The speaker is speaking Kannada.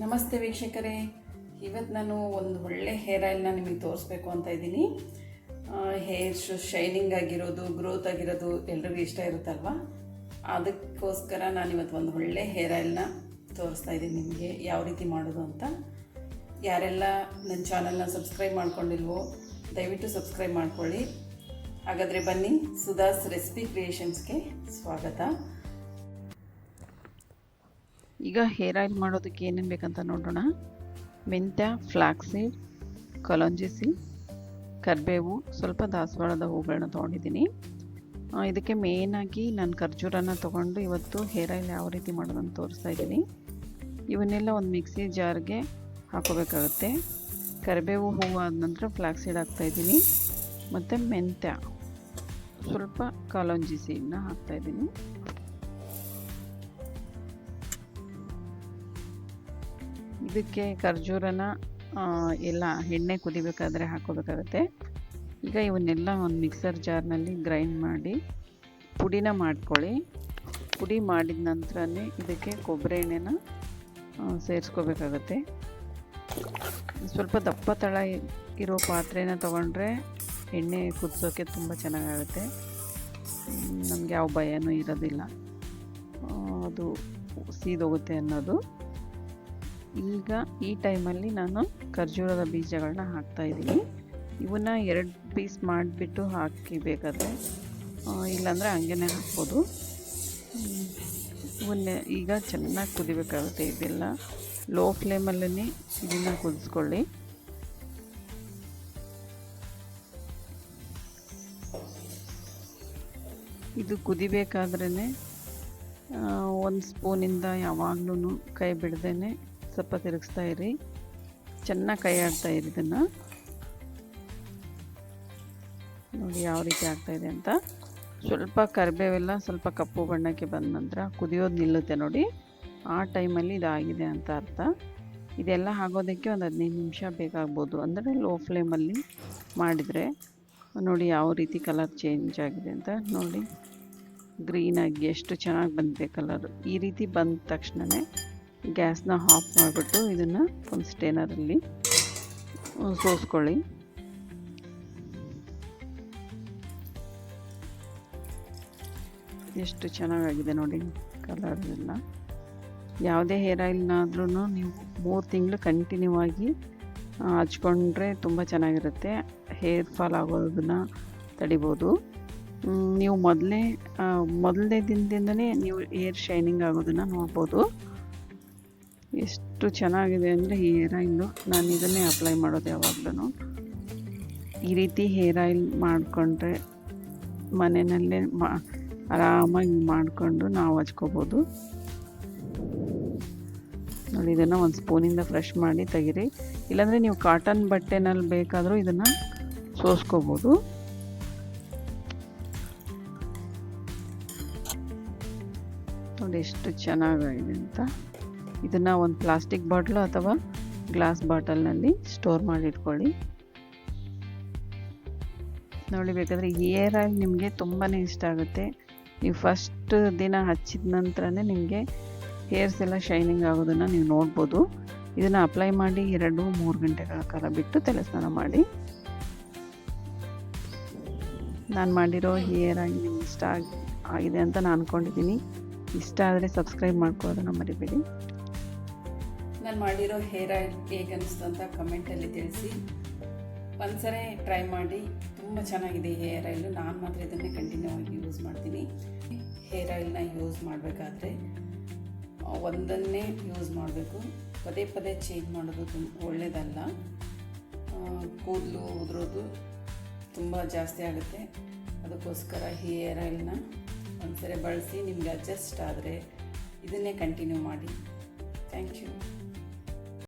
ನಮಸ್ತೆ ವೀಕ್ಷಕರೇ, ಇವತ್ತು ನಾನು ಒಂದು ಒಳ್ಳೆ ಹೇರ್ ಆಯಿಲ್ನ ನಿಮಗೆ ತೋರಿಸ್ಬೇಕು ಅಂತ ಇದ್ದೀನಿ. ಹೇರ್ ಶೈನಿಂಗ್ ಆಗಿರೋದು, ಗ್ರೋತ್ ಆಗಿರೋದು ಎಲ್ರಿಗೂ ಇಷ್ಟ ಇರುತ್ತಲ್ವ. ಅದಕ್ಕೋಸ್ಕರ ನಾನಿವತ್ತು ಒಂದು ಒಳ್ಳೆ ಹೇರ್ ಆಯಿಲ್ನ ತೋರಿಸ್ತಾ ಇದ್ದೀನಿ ನಿಮಗೆ ಯಾವ ರೀತಿ ಮಾಡೋದು ಅಂತ. ಯಾರೆಲ್ಲ ನನ್ನ ಚಾನಲ್ನ ಸಬ್ಸ್ಕ್ರೈಬ್ ಮಾಡ್ಕೊಂಡಿಲ್ವೋ ದಯವಿಟ್ಟು ಸಬ್ಸ್ಕ್ರೈಬ್ ಮಾಡ್ಕೊಳ್ಳಿ. ಹಾಗಾದರೆ ಬನ್ನಿ, ಸುಧಾಸ್ ರೆಸಿಪಿ ಕ್ರಿಯೇಷನ್ಸ್ಗೆ ಸ್ವಾಗತ. ಈಗ ಹೇರ್ ಆಯಿಲ್ ಮಾಡೋದಕ್ಕೆ ಏನೇನು ಬೇಕಂತ ನೋಡೋಣ. ಮೆಂತ್ಯ, ಫ್ಲಾಕ್ಸ್ ಸೀಡ್, ಕಲೋಂಜಿ ಸೀಡ್, ಕರಿಬೇವು, ಸ್ವಲ್ಪ ದಾಸವಾಳದ ಹೂಗಳನ್ನ ತೊಗೊಂಡಿದ್ದೀನಿ. ಇದಕ್ಕೆ ಮೇಯ್ನಾಗಿ ನಾನು ಖರ್ಜೂರನ ತೊಗೊಂಡು ಇವತ್ತು ಹೇರ್ ಆಯಿಲ್ ಯಾವ ರೀತಿ ಮಾಡೋದಂತ ತೋರಿಸ್ತಾ ಇದ್ದೀನಿ. ಇವನ್ನೆಲ್ಲ ಒಂದು ಮಿಕ್ಸಿ ಜಾರ್ಗೆ ಹಾಕೋಬೇಕಾಗುತ್ತೆ. ಕರಿಬೇವು ಹೂವು ಆದ ನಂತರ ಫ್ಲಾಕ್ಸ್ ಸೀಡ್ ಹಾಕ್ತಾಯಿದ್ದೀನಿ, ಮತ್ತು ಮೆಂತ್ಯ, ಸ್ವಲ್ಪ ಕಲೋಂಜಿ ಸೀಡನ್ನ ಹಾಕ್ತಾಯಿದ್ದೀನಿ. ಇದಕ್ಕೆ ಖರ್ಜೂರನ ಎಲ್ಲ ಎಣ್ಣೆ ಕುದಿಬೇಕಾದ್ರೆ ಹಾಕೋಬೇಕಾಗತ್ತೆ. ಈಗ ಇವನ್ನೆಲ್ಲ ಒಂದು ಮಿಕ್ಸರ್ ಜಾರ್ನಲ್ಲಿ ಗ್ರೈಂಡ್ ಮಾಡಿ ಪುಡಿನ ಮಾಡ್ಕೊಳ್ಳಿ. ಪುಡಿ ಮಾಡಿದ ನಂತರನೇ ಇದಕ್ಕೆ ಕೊಬ್ಬರಿ ಎಣ್ಣೆನ ಸೇರಿಸ್ಕೋಬೇಕಾಗತ್ತೆ. ಸ್ವಲ್ಪ ದಪ್ಪ ತಳ ಇರೋ ಪಾತ್ರೆನ ತೊಗೊಂಡ್ರೆ ಎಣ್ಣೆ ಕುದಿಸೋಕ್ಕೆ ತುಂಬ ಚೆನ್ನಾಗಾಗುತ್ತೆ. ನಮಗೆ ಯಾವ ಭಯನೂ ಇರೋದಿಲ್ಲ, ಅದು ಸೀದೋಗುತ್ತೆ ಅನ್ನೋದು. ಈಗ ಈ ಟೈಮಲ್ಲಿ ನಾನು ಖರ್ಜೂರದ ಬೀಜಗಳನ್ನ ಹಾಕ್ತಾಯಿದ್ದೀನಿ. ಇವನ್ನ 2 ಪೀಸ್ ಮಾಡಿಬಿಟ್ಟು ಹಾಕಿಬೇಕಾದ್ರೆ, ಇಲ್ಲಾಂದರೆ ಹಂಗೇ ಹಾಕ್ಬೋದು. ಇವನ್ನೇ ಈಗ ಚೆನ್ನಾಗಿ ಕುದಿಬೇಕಾಗುತ್ತೆ. ಇದೆಲ್ಲ ಲೋ ಫ್ಲೇಮಲ್ಲೇ ಇದನ್ನು ಕುದಿಸ್ಕೊಳ್ಳಿ. ಇದು ಕುದಿಬೇಕಾದ್ರೇ 1 ಸ್ಪೂನಿಂದ ಯಾವಾಗಲೂ ಕೈ ಬಿಡ್ದೇ ಸ್ವಲ್ಪ ತಿರುಗಿಸ್ತಾ ಇರಿ. ಚೆನ್ನಾಗಿ ಕೈ ಆಡ್ತಾ ಇರಿ. ಇದನ್ನು ನೋಡಿ ಯಾವ ರೀತಿ ಆಗ್ತಾಯಿದೆ ಅಂತ. ಸ್ವಲ್ಪ ಕರಿಬೇವೆಲ್ಲ ಸ್ವಲ್ಪ ಕಪ್ಪು ಬಣ್ಣಕ್ಕೆ ಬಂದ ನಂತರ ಕುದಿಯೋದು ನಿಲ್ಲುತ್ತೆ ನೋಡಿ. ಆ ಟೈಮಲ್ಲಿ ಇದಾಗಿದೆ ಅಂತ ಅರ್ಥ. ಇದೆಲ್ಲ ಆಗೋದಕ್ಕೆ ಒಂದು 15 ನಿಮಿಷ ಬೇಕಾಗ್ಬೋದು. ಅಂದರೆ ಲೋ ಫ್ಲೇಮಲ್ಲಿ ಮಾಡಿದರೆ ನೋಡಿ ಯಾವ ರೀತಿ ಕಲರ್ ಚೇಂಜ್ ಆಗಿದೆ ಅಂತ. ನೋಡಿ ಗ್ರೀನಾಗಿ ಎಷ್ಟು ಚೆನ್ನಾಗಿ ಬಂದಿದೆ ಕಲರ್. ಈ ರೀತಿ ಬಂದ ತಕ್ಷಣವೇ ಗ್ಯಾಸ್ನ ಆಫ್ ಮಾಡಿಬಿಟ್ಟು ಇದನ್ನು ಒಂದು ಸ್ಟೇನರಲ್ಲಿ ಸೋಸ್ಕೊಳ್ಳಿ. ಎಷ್ಟು ಚೆನ್ನಾಗಾಗಿದೆ ನೋಡಿ ಕಲರ್ ಎಲ್ಲ. ಯಾವುದೇ ಹೇರ್ ಆಯಿಲ್ನಾದ್ರೂ ನೀವು 3 ತಿಂಗಳು ಕಂಟಿನ್ಯೂ ಆಗಿ ಹಚ್ಕೊಂಡ್ರೆ ತುಂಬ ಚೆನ್ನಾಗಿರುತ್ತೆ. ಹೇರ್ ಫಾಲ್ ಆಗೋದನ್ನು ತಡಿಬೋದು. ನೀವು ಮೊದಲನೇ ದಿನದಿಂದನೇ ನೀವು ಹೇರ್ ಶೈನಿಂಗ್ ಆಗೋದನ್ನು ನೋಡ್ಬೋದು. ಎಷ್ಟು ಚೆನ್ನಾಗಿದೆ ಅಂದರೆ ಹೇರ್ ಆಯಿಲು. ನಾನು ಇದನ್ನೇ ಅಪ್ಲೈ ಮಾಡೋದು ಯಾವಾಗಲೂ. ಈ ರೀತಿ ಹೇರ್ ಆಯಿಲ್ ಮಾಡಿಕೊಂಡ್ರೆ ಮನೆಯಲ್ಲೇ ಆರಾಮಾಗಿ ಮಾಡಿಕೊಂಡು ನಾವು ಹಚ್ಕೋಬೋದು. ನೋಡಿ ಇದನ್ನು ಒಂದು ಸ್ಪೂನಿಂದ ಫ್ರೆಶ್ ಮಾಡಿ ತೆಗೀರಿ. ಇಲ್ಲಾಂದರೆ ನೀವು ಕಾಟನ್ ಬಟ್ಟೆನಲ್ಲಿ ಬೇಕಾದರೂ ಇದನ್ನು ಸೋಸ್ಕೋಬೋದು. ನೋಡಿ ಎಷ್ಟು ಚೆನ್ನಾಗಿದೆ ಅಂತ. ಇದನ್ನು ಒಂದು ಪ್ಲಾಸ್ಟಿಕ್ ಬಾಟ್ಲು ಅಥವಾ ಗ್ಲಾಸ್ ಬಾಟಲ್ನಲ್ಲಿ ಸ್ಟೋರ್ ಮಾಡಿಟ್ಕೊಳ್ಳಿ. ನೋಡಿ ಬೇಕಾದರೆ ಹೇರ್ ಆಯಿಲ್ ನಿಮಗೆ ತುಂಬಾ ಇಷ್ಟ ಆಗುತ್ತೆ. ನೀವು ಫಸ್ಟ್ ದಿನ ಹಚ್ಚಿದ ನಂತರನೇ ನಿಮಗೆ ಹೇರ್ಸ್ ಎಲ್ಲ ಶೈನಿಂಗ್ ಆಗೋದನ್ನು ನೀವು ನೋಡ್ಬೋದು. ಇದನ್ನು ಅಪ್ಲೈ ಮಾಡಿ 2-3 ಗಂಟೆಗಳ ಕಾಲ ಬಿಟ್ಟು ತಲೆ ಸ್ನಾನ ಮಾಡಿ. ನಾನು ಮಾಡಿರೋ ಹೇರ್ ಆಯಿಲ್ ನಿಮ್ಗೆ ಇಷ್ಟ ಆಗಿದೆ ಅಂತ ನಾನು ಅಂದ್ಕೊಂಡಿದ್ದೀನಿ. ಇಷ್ಟ ಆದರೆ ಸಬ್ಸ್ಕ್ರೈಬ್ ಮಾಡ್ಕೊಳ್ಳೋದನ್ನು ಮರಿಬೇಡಿ. ನಾನು ಮಾಡಿರೋ ಹೇರ್ ಆಯಿಲ್ ಹೇಗೆ ಅನಿಸ್ತು ಅಂತ ಕಮೆಂಟಲ್ಲಿ ತಿಳಿಸಿ. ಒಂದ್ಸರಿ ಟ್ರೈ ಮಾಡಿ, ತುಂಬ ಚೆನ್ನಾಗಿದೆ ಹೇರ್ ಆಯಿಲು. ನಾನು ಮಾತ್ರ ಇದನ್ನೇ ಕಂಟಿನ್ಯೂ ಆಗಿ ಯೂಸ್ ಮಾಡ್ತೀನಿ. ಹೇರ್ ಆಯಿಲ್ನ ಯೂಸ್ ಮಾಡಬೇಕಾದ್ರೆ ಒಂದನ್ನೇ ಯೂಸ್ ಮಾಡಬೇಕು. ಪದೇ ಪದೇ ಚೇಂಜ್ ಮಾಡೋದು ಒಳ್ಳೆಯದಲ್ಲ. ಕೂದಲು ಉದುರೋದು ತುಂಬ ಜಾಸ್ತಿ ಆಗುತ್ತೆ. ಅದಕ್ಕೋಸ್ಕರ ಹೇರ್ ಆಯಿಲ್ನ ಒಂದ್ಸರಿ ಬಳಸಿ ನಿಮಗೆ ಅಡ್ಜಸ್ಟ್ ಆದರೆ ಇದನ್ನೇ ಕಂಟಿನ್ಯೂ ಮಾಡಿ. Thank you.